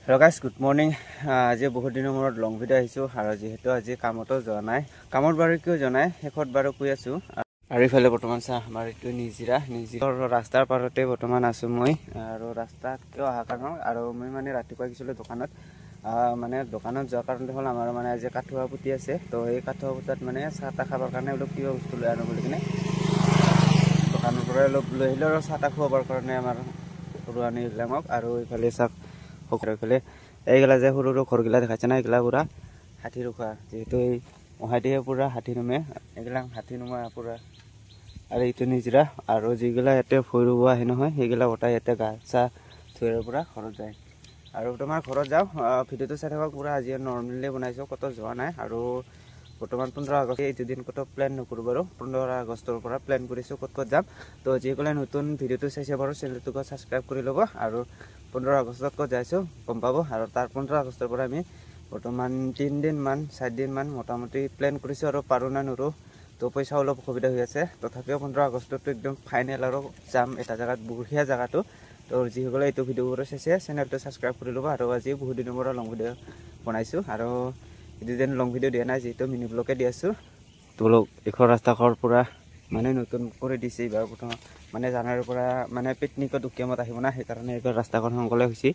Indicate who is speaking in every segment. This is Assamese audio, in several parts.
Speaker 1: Hello guys, good morning. আজি বহুত দিনৰ মূৰত লং ভিডিঅ' আহিছো আৰু যেহেতু আজি কামতো যোৱা নাই কামৰ বাৰু কিয় জনাই শেষত বাৰু কৈ আছো আৰু ইফালে বৰ্তমান চা আমাৰ এইটো নিজিৰাৰ ৰাস্তাৰ পাৰতে বৰ্তমান আছো মই আৰু ৰাস্তাত কিয় অহা কাৰণ আৰু মই মানে ৰাতিপুৱা গৈছিলো দোকানত মানে দোকানত যোৱাৰ কাৰণটো হ'ল আমাৰ মানে আজি কাঠুৱা পুতি আছে তো এই কাঠুৱা পুতাত মানে চাহ খাবৰ কাৰণে অলপ কিয় বস্তু লৈ আনো বুলি কিনে দোকানৰ পৰা অলপ লৈ আহিলো আৰু চাহ খোৱাৰ কাৰণে আমাৰ ৰুৱানি লাঙক আৰু ইফালে চাহ ফলে এইগিলা যে সৰু সৰু ঘৰগিলা দেখাইছে না এইগিলা পুৰা হাতী ৰখা যেহেতু এই মহাইদিহে পুৰা হাতী নুমে এইগিলা হাতী নুমা পুৰা আৰু এইটো নিজৰা আৰু যিগিলা ইয়াতে ভৈ ৰুব আহে নহয় সেইগিলা গোটাই ইয়াতে গা চা ধুইৰ পৰা ঘৰত যায় আৰু তোমাৰ ঘৰত যাওঁ ভিডিঅ'টো চাই থাকক পুৰা আজি নৰ্মেলি বনাইছোঁ ক'তো যোৱা নাই আৰু বৰ্তমান 15 আগষ্ট এইটো দিন ক'তো প্লেন নকৰোঁ বাৰু 15 আগষ্টৰ পৰা প্লেন কৰিছোঁ ক'ত যাম তো যিসকলে নতুন ভিডিঅ'টো চাইছে বাৰু চেনেলটোক ছাবস্ক্ৰাইব কৰি ল'ব আৰু 15 আগষ্টত ক'ত যাইছোঁ গম পাব আৰু তাৰ 15 আগষ্টৰ পৰা আমি বৰ্তমান 3 দিন মান 4 দিন মান মোটামুটি প্লেন কৰিছোঁ আৰু পাৰোঁ না নৰো তো পইচা অলপ অসুবিধা হৈ আছে তথাপিও 15 আগষ্টটো একদম ফাইনেল আৰু যাম এটা জায়গাত বঢ়িয়া জায়গাটো তো যিসকলে এইটো ভিডিঅ'বোৰ চাইছে চেনেলটো ছাবস্ক্ৰাইব কৰি ল'ব আৰু আজি বহুত দিনৰ পৰা লং ভিডিঅ' বনাইছোঁ আৰু এইটো যেন লং ভিডিঅ' দিয়া নাই যিহেতু মিনি ব্লগে দি আছোঁ তোলোক এখন ৰাস্তাঘৰ পুৰা মানে নতুন কৰি দিছে এইবাৰ প্ৰথম মানে জানুৱাৰীৰ পৰা মানে পিকনিকত উকিয়ামত আহিব না সেইকাৰণে এইবাৰ ৰাস্তাখন সোনকালে হৈছে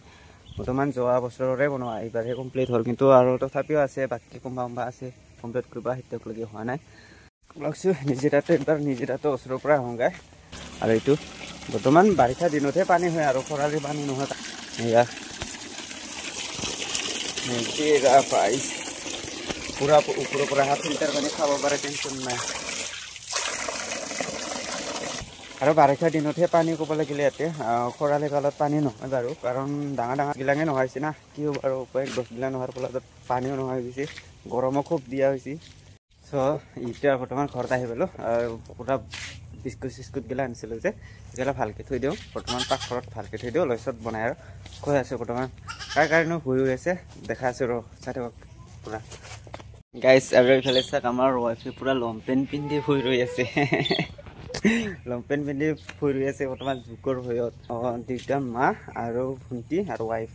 Speaker 1: বৰ্তমান যোৱা বছৰৰে বনোৱা এইবাৰহে কমপ্লিট হ'ল কিন্তু আৰু তথাপিও আছে বাকী কোনোবা আছে কমপ্লিট কৰিব এতিয়ালৈকে হোৱা নাই লাগছোঁ নিজেৰাটো একবাৰ নিজেৰাটো ওচৰৰ পৰা আহোঁগৈ আৰু এইটো বৰ্তমান বাৰিষা দিনতহে পানী হয় আৰু খৰালি পানী নহয় এয়া নিজেৰা পাইছ পুৰা ওপৰৰ পৰা ফিল্টাৰ পানী খাব পাৰে টেনশ্যন নাই আৰু বাৰিষা দিনতহে পানী ক'ব লাগিলে ইয়াতে খৰালি কালত পানী নহয় বাৰু কাৰণ ডাঙৰ গিলাঙে নহৈছে না কি হ'ব আৰু উপায় গছগিলা নোহোৱাৰ ফলত পানীও নোহোৱা হৈ গৈছে গৰমো খুব দিয়া হৈছে চ' এতিয়া বৰ্তমান ঘৰত আহি পালোঁ আৰু পুৰা বিস্কুটগিলা আনিছিলোঁ যে সেইগিলা ভালকৈ থৈ দিওঁ বৰ্তমান পাকঘৰত ভালকৈ থৈ দিওঁ লৈছত বনাই আৰু কৈ আছোঁ বৰ্তমান কাৰ কাৰণেও ভুই হৈ আছে দেখা আছোঁ ৰ চাই থাকক পুৰা গাইজ আৰু এইফালে চাওক আমাৰ ৱাইফে পুৰা লং পেণ্ট পিন্ধি ভুই ৰৈ আছে লং পেণ্ট পিন্ধি ভুই ৰৈ আছে বৰ্তমান জোকৰ ভয়ত দুটা মা আৰু ভণ্টি আৰু ৱাইফ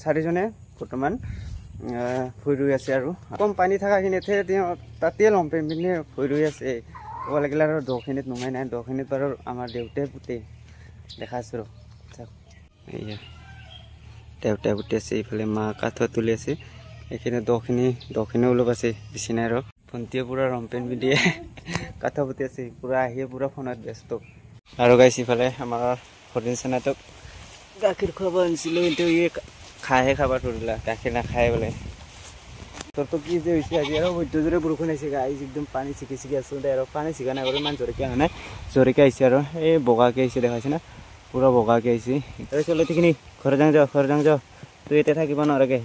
Speaker 1: চাৰিজনে বৰ্তমান ভুই ৰৈ আছে আৰু কম পানী থকাখিনিতহে তাতে লং পেণ্ট পিন্ধি ভুই ৰৈ আছে ক'ব লাগিলে আৰু দখিনিত নোমাই নাই দখিনিত বাৰু আমাৰ দেউতাই পুতে দেখা আছোঁ ৰ চাওক এয়া দেউতাই পুতি আছে এইফালে মা কাঠুৱা তুলি আছে এইখিনি দখিনিও অলপ আছে বেছি নাই ৰ ভণ্টিয়ে পুৰা লং পেণ্ট পিন্ধিয়ে কাঠুৱা পুতি আছে পুৰা আহিয়ে পুৰা ফোনত ব্যস্ত আৰু গাইছ ইফালে আমাৰ হৰিণ চেনাটোক গাখীৰ খুৱাব আনিছিলোঁ কিন্তু ই খাইহে খাব ধৰিলা গাখীৰ নাখায় বোলে তোৰতো কি যে হৈছে আজি আৰু বৈদ্যজোৰে বৰষুণ আহিছে গাইজ একদম পানী ছিকি আছোঁ দে আৰু পানী ছিকা নাই বাৰু ইমান জোৰকৈ অহা নাই জোৰকৈ আহিছে আৰু এই বগাকৈ আহিছে দেখাইছে না পুৰা বগাকৈ আহিছে আৰু চলে ঠিকনি ঘৰ যাওঁ তই এতিয়া থাকিব নোৱাৰাকৈ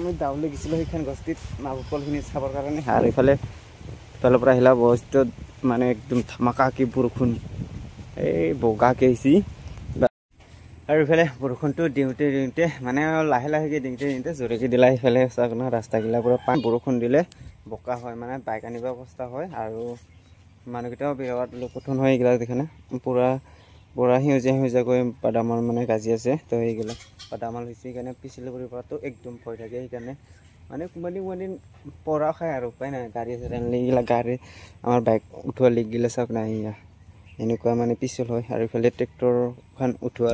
Speaker 1: মই ডাউলৈ গৈছিলোঁ সেইখন গছটিত মা বকলখিনি চাবৰ কাৰণে আৰু ইফালৰ পৰা আহিলা বস্তুত মানে একদম ধামাকাকে বৰষুণ এই বগাকৈ আহিছে আৰু ইফালে বৰষুণটো দিওঁতে মানে লাহেকৈ দিওঁতে জোৰেকৈ দিলা ইফালে চাওক না ৰাস্তাগিলা পুৰা পানী বৰষুণ দিলে বোকা হয় মানে বাইক আনিব অৱস্থা হয় আৰু মানুহকেইটাও বিৰাট লোকঠন হয় এইগিলা দেখেনে পুৰা সেউজীয়াকৈ বাদামৰ মানে গাজি আছে তো সেইগিলা বাদামাল হৈছে সেইকাৰণে পিছলি কৰি পৰাটো একদম ভয় থাকে সেইকাৰণে মানে কোনোবাদিন পৰা খায় আৰু উপায় নাই গাড়ী আছে এইগিলা গাড়ী আমাৰ বাইক উঠোৱা লিকগিলা চাওক নাই এনেকুৱা মানে পিছল হয় আৰু ইফালে ট্ৰেক্টৰখন উঠোৱা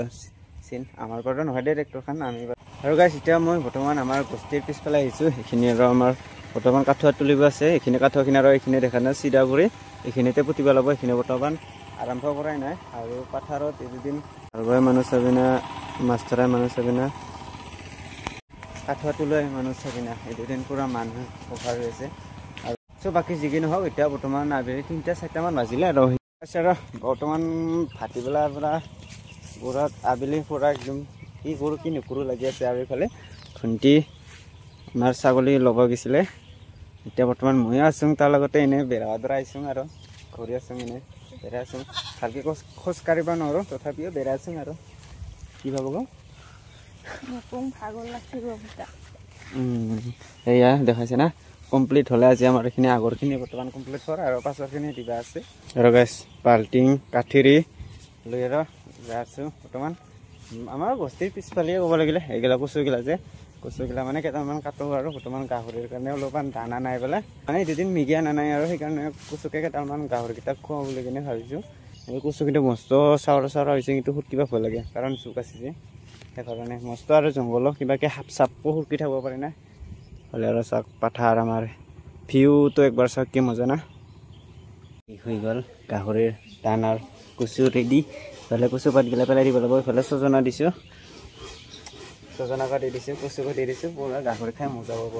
Speaker 1: চিন আমাৰ ঘৰতো নহয় দে ট্ৰেক্টৰখন আমি আৰু গাইছ এতিয়া মই বৰ্তমান আমাৰ বস্তিৰ পিছফালে আহিছোঁ সেইখিনি আৰু আমাৰ বৰ্তমান কাঠুৱা তুলিব আছে এইখিনি কাঠুৱাখিনি আৰু এইখিনি দেখা নাই চিধা কৰি এইখিনিতে পুতিব লাগিব এইখিনি বৰ্তমান আৰম্ভ কৰাই নাই আৰু পথাৰত এইকেইদিন হালবাই মানুহ চাবি না মাছ ধৰাই মানুহ চাবি না কাঠুৱা তোলাই মানুহ চাবি না এই দুদিন পুৰা মানুহ অভাৰ হৈ আছে আৰু চ' বাকী যি কি নহওক এতিয়া বৰ্তমান আবেলি 3-4মান বাজিলে আৰু বৰ্তমান ভাটিবেলাৰ পৰা ঘৰত আবেলি পৰা একদম কি কৰোঁ কি নকৰোঁ লাগি আছে আৰু এইফালে ভণ্টি আমাৰ ছাগলী ল'ব গৈছিলে এতিয়া বৰ্তমান ময়ো আছোঁ তাৰ লগতে এনেই বেৰাদৰা আহিছোঁ আৰু ঘূৰি আছোঁ এনেই বেৰাই আছোঁ ভালকৈ খোজ কাঢ়িব নোৱাৰোঁ তথাপিও বেৰাই আছোঁ আৰু কি ভাব এয়া দেখাইছে না কমপ্লিট হ'লে আজি আমাৰ এইখিনি আগৰখিনি বৰ্তমান কমপ্লিট হ'ল আৰু পাছৰখিনি দিবা আছে আৰু গাইছ বাল্টিং কাঠিৰি লৈ আৰু যাই আছোঁ বৰ্তমান আমাৰ বস্তিৰ পিছফালে ক'ব লাগিলে এইগিলা কচুগিলা যে কচুগিলা মানে কেইটামান কাটো আৰু বৰ্তমান গাহৰিৰ কাৰণে অলপমান দানা নাই পেলাই মানে দুদিন মিগিয়া নানাই আৰু সেইকাৰণে কচুকে কেইটামান গাহৰিকেইটাক খুৱাওঁ বুলি কিনে ভাবিছোঁ এই কচু কিন্তু মস্ত চাউৰা হৈছে কিন্তু সুটকিব ভয় লাগে কাৰণ জোক আছে যে সেইকাৰণে মস্ত আৰু জংঘলৰ কিবাকে সাপ চাপো সুটকি থাকিব পাৰে না হ'লে আৰু চাওক পাথাৰ আমাৰ ভিউটো একবাৰ চাওক কি মজা না হৈ গ'ল গাহৰিৰ দানাৰ কচু ৰেডি ইফালে কচু পাতগিলা পেলাই দিব লাগিব ইফালে ছজনা দিছোঁ ছজনা কাটি দিছোঁ কচু কাটি দিছোঁ পুৰা গাহৰি খাই মজা পাব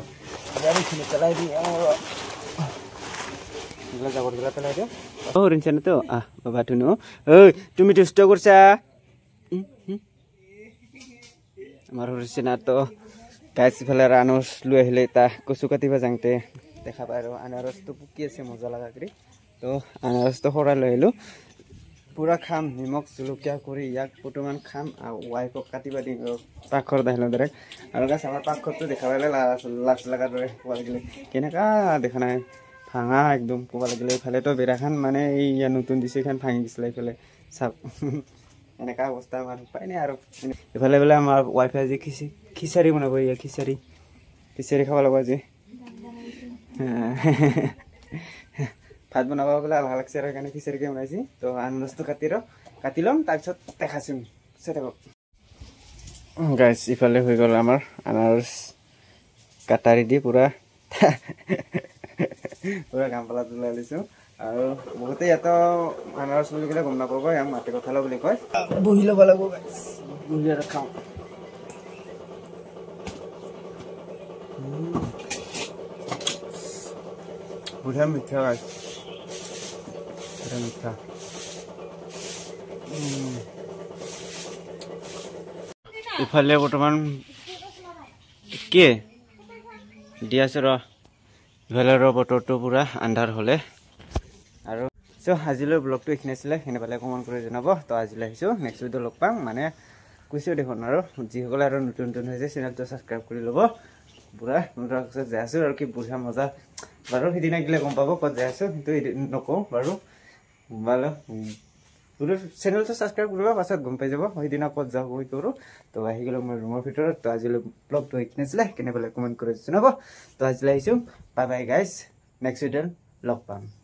Speaker 1: এইখিনি পেলাই দি এইগিলা জাবৰগিলা পেলাই দিওঁ ৰিঞ্চানতো বাবা ধুনু ঐ তুমি দুষ্ট কৰিছা আমাৰ ৰিঞ্চানাতো গাছ ইফালে আনাৰস লৈ আহিলে তাক কচু কাটিব যাওঁতে দেখা পায় আৰু আনাৰসটো পকি আছে মজা লগা কৰি তো আনাৰসটো সৰাই লৈ আহিলোঁ পুৰা খাম নিমখ জলকীয়া কৰি ইয়াক বৰ্তমান খাম আৰু ৱাইফক কাটিব দিম পাকঘৰত আহিলোঁ ডাইৰেক্ট আৰু গাছ আমাৰ পাকঘৰটো দেখা পালে লাজ লগাৰ দৰে ক'ব লাগিলে কেনেকুৱা দেখা নাই ভাঙা একদম ক'ব লাগিলে ইফালেতো বেৰাখান মানে এই ইয়াত নতুন দিছে এইখন ভাঙি দিছিলে এইফালে চাওক এনেকুৱা অৱস্থা আমাৰ উপায় নাই আৰু ইফালে বোলে আমাৰ ৱাইফে আজি খিচাৰি বনাব ইয়াত খিচাৰি খাব লাগিব আজি ভাত বনাব বোলে ভাল লাগছে আৰু সেইকাৰণে খিচাৰিকে বনাইছে তো আনাৰসটো কাটি ল'ম তাৰপিছত দেখাচোন গাইছ ইফালে হৈ গ'ল আমাৰ আনাৰস কাটাৰি দি পুৰা ঘাম পেলা ওলাই লৈছোঁ আৰু বহুতে ইয়াতো আনাৰস বুলি ক'লে গম নাপাব ইয়াক মাটি কঁঠালো বুলি কয় বহি ল'ব লাগিব গাইছ বহি আৰু খাওঁ বঢ়িয়া মিঠা গাইছ মিঠা ইফালে বৰ্তমান কি দি আছে ৰ ইফালে ৰ বতৰটো পুৰা আন্ধাৰ হ'লে আৰু আজিলৈ ব্লগটো এইখিনি আছিলে সেনে পালে কমেণ্ট কৰি জনাব তো আজিলৈ আহিছোঁ নেক্সট ভিডিঅ' লগ পাম মানে কৈছোঁ দেখোন আৰু যিসকলে আৰু নতুন হৈছে চেনেলটো ছাবস্ক্ৰাইব কৰি ল'ব পুৰা নতুন যাই আছোঁ আৰু কি বঢ়িয়া মজা বাৰু সিদিনা গিলে গম পাব ক'ত যাই আছোঁ কিন্তু নকওঁ বাৰু চেনেলটো ছাবস্ক্ৰাইব কৰিব পাছত গম পাই যাব সেইদিনা ক'ত যাওঁ কি কৰোঁ তো আহি গ'লোঁ মই ৰুমৰ ভিতৰত তো আজিলৈ ব্লগটো এইখিনি আছিলে কেনে পালে কমেণ্ট কৰি জনাব তো আজিলৈ আহিছোঁ বাই বাই গাইজ নেক্সট ভিডিঅ'ত লগ পাম